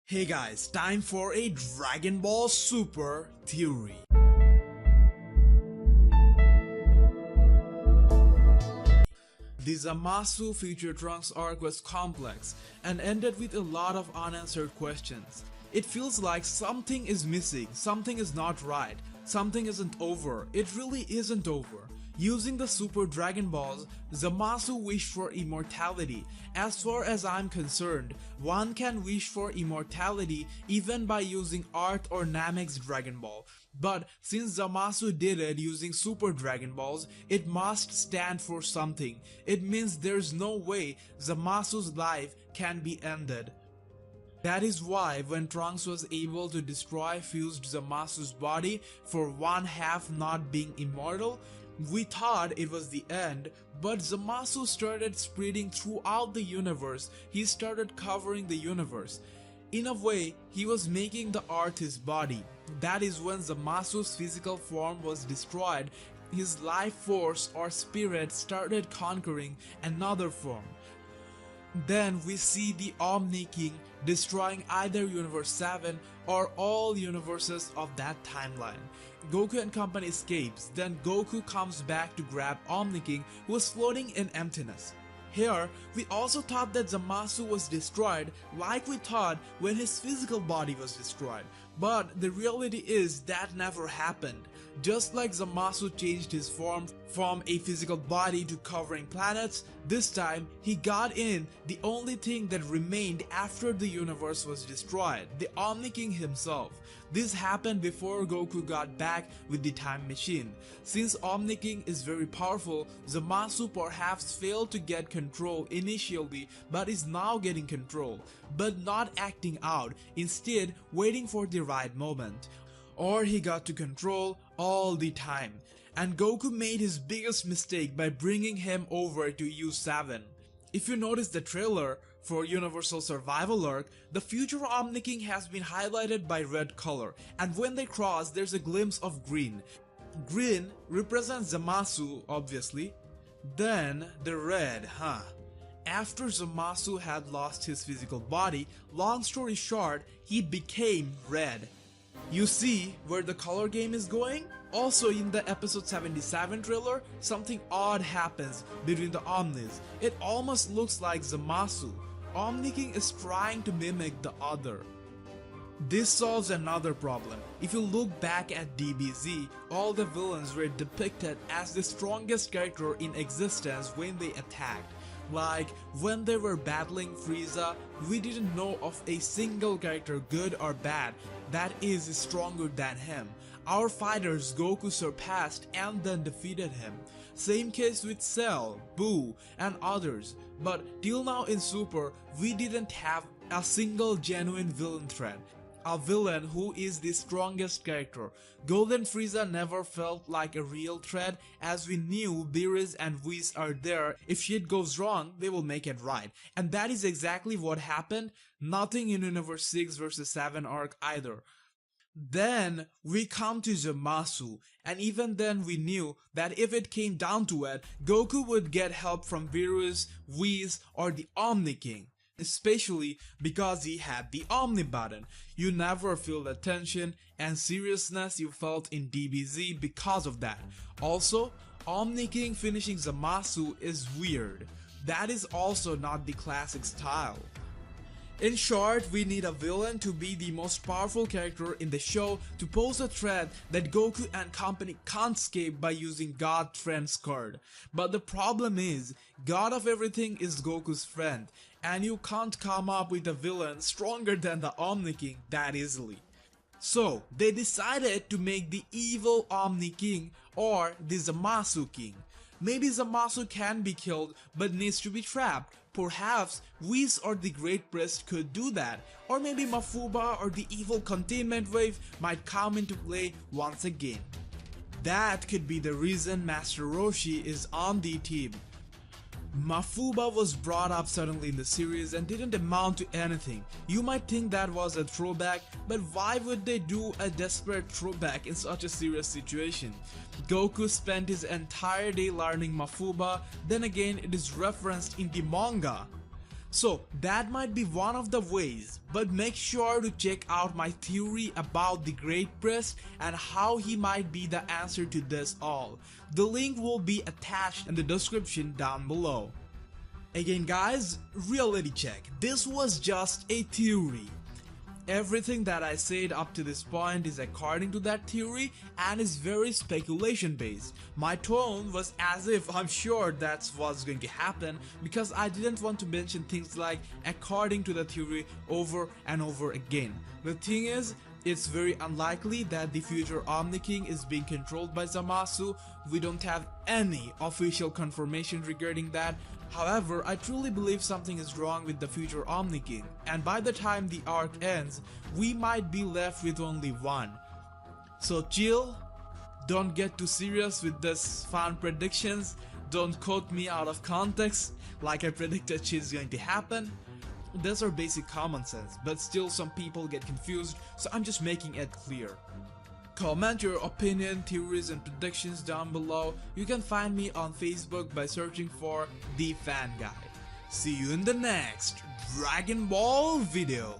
Hey guys, time for a Dragon Ball Super theory. The Zamasu Future Trunks arc was complex and ended with a lot of unanswered questions. It feels like something is missing, something is not right, something isn't over. It really isn't over. Using the Super Dragon Balls, Zamasu wished for immortality. As far as I'm concerned, one can wish for immortality even by using Art or Namek's Dragon Ball. But since Zamasu did it using Super Dragon Balls, it must stand for something. It means there's no way Zamasu's life can be ended. That is why when Trunks was able to destroy fused Zamasu's body for one half not being immortal, we thought it was the end, but Zamasu started spreading throughout the universe. He started covering the universe. In a way, he was making the earth his body. That is when Zamasu's physical form was destroyed. His life force or spirit started conquering another form. Then we see the Omni King destroying either Universe 7 or all universes of that timeline. Goku and company escapes, then Goku comes back to grab Omni King, who was floating in emptiness. Here, we also thought that Zamasu was destroyed like we thought when his physical body was destroyed. But the reality is that never happened. Just like Zamasu changed his form from a physical body to covering planets, this time he got in the only thing that remained after the universe was destroyed, the Omni King himself. This happened before Goku got back with the time machine. Since Omni King is very powerful, Zamasu perhaps failed to get control initially but is now getting control, but not acting out, instead waiting for the right moment. Or he got to control all the time. And Goku made his biggest mistake by bringing him over to U7. If you notice the trailer for Universal Survival Arc, the future Omni King has been highlighted by red color, and when they cross there's a glimpse of green. Green represents Zamasu, obviously. Then the red, After Zamasu had lost his physical body, long story short, he became red. You see where the color game is going? Also in the episode 77 trailer, something odd happens between the Omnis. It almost looks like Zamasu. Omni King is trying to mimic the other. This solves another problem. If you look back at DBZ, all the villains were depicted as the strongest character in existence when they attacked. Like, when they were battling Frieza, we didn't know of a single character, good or bad, that is stronger than him. Our fighters Goku surpassed and then defeated him. Same case with Cell, Boo, and others. But till now in Super, we didn't have a single genuine villain threat. A villain who is the strongest character. Golden Frieza never felt like a real threat, as we knew Beerus and Whis are there. If shit goes wrong, they will make it right. And that is exactly what happened. Nothing in Universe 6 vs 7 arc either. Then we come to Zamasu, and even then we knew that if it came down to it, Goku would get help from Beerus, Whis, or the Omni King. Especially because he had the Omni button. You never feel the tension and seriousness you felt in DBZ because of that. Also, Omni King finishing Zamasu is weird. That is also not the classic style. In short, we need a villain to be the most powerful character in the show to pose a threat that Goku and company can't escape by using God Friend's card. But the problem is, God of Everything is Goku's friend, and you can't come up with a villain stronger than the Omni King that easily. So, they decided to make the Evil Omni King or the Zamasu King. Maybe Zamasu can be killed but needs to be trapped. Perhaps Whis or the Great Priest could do that, or maybe Mafuba or the evil containment wave might come into play once again. That could be the reason Master Roshi is on the team. Mafuba was brought up suddenly in the series and didn't amount to anything. You might think that was a throwback, but why would they do a desperate throwback in such a serious situation? Goku spent his entire day learning Mafuba, then again it is referenced in the manga. So that might be one of the ways, but make sure to check out my theory about the Great Priest and how he might be the answer to this all. The link will be attached in the description down below. Again guys, reality check, this was just a theory. Everything that I said up to this point is according to that theory and is very speculation based. My tone was as if I'm sure that's what's going to happen because I didn't want to mention things like according to the theory over and over again. The thing is, it's very unlikely that the future Omni King is being controlled by Zamasu. We don't have any official confirmation regarding that. However, I truly believe something is wrong with the future Omni King, and by the time the arc ends, we might be left with only one. So chill, don't get too serious with this fun predictions, don't quote me out of context like I predicted shit's going to happen. Those are basic common sense, but still some people get confused, so I'm just making it clear. Comment your opinion, theories and predictions down below. You can find me on Facebook by searching for The Fan Guy. See you in the next Dragon Ball video.